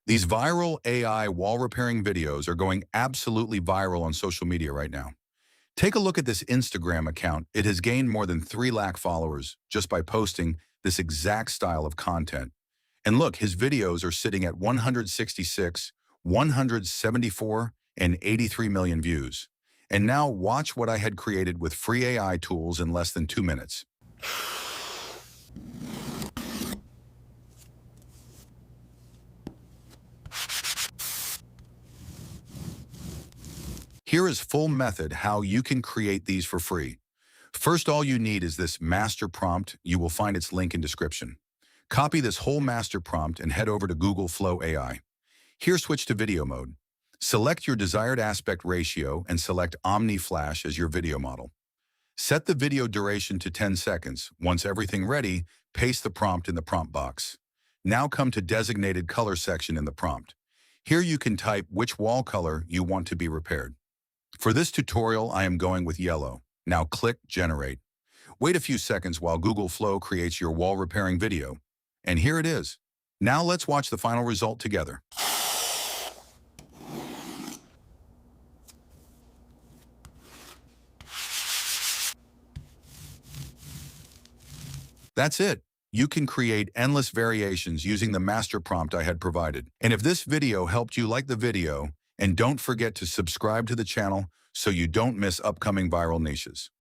These viral AI wall repairing videos are going absolutely viral on social media right now. Take a look at this Instagram account. It has gained more than 3 lakh followers just by posting this exact style of content. And look, his videos are sitting at 166, 174, and 83 million views. And now watch what I had created with free AI tools in less than 2 minutes. Here is full method how you can create these for free. First, all you need is this master prompt. You will find its link in description. Copy this whole master prompt and head over to Google Flow AI. Here, switch to video mode. Select your desired aspect ratio and select Omni Flash as your video model. Set the video duration to 10 seconds. Once everything ready, paste the prompt in the prompt box. Now come to designated color section in the prompt. Here you can type which wall color you want to be repaired. For this tutorial, I am going with yellow. Now click Generate. Wait a few seconds while Google Flow creates your wall repairing video. And here it is. Now let's watch the final result together. That's it. You can create endless variations using the master prompt I had provided. And if this video helped you, like the video, and don't forget to subscribe to the channel so you don't miss upcoming viral niches.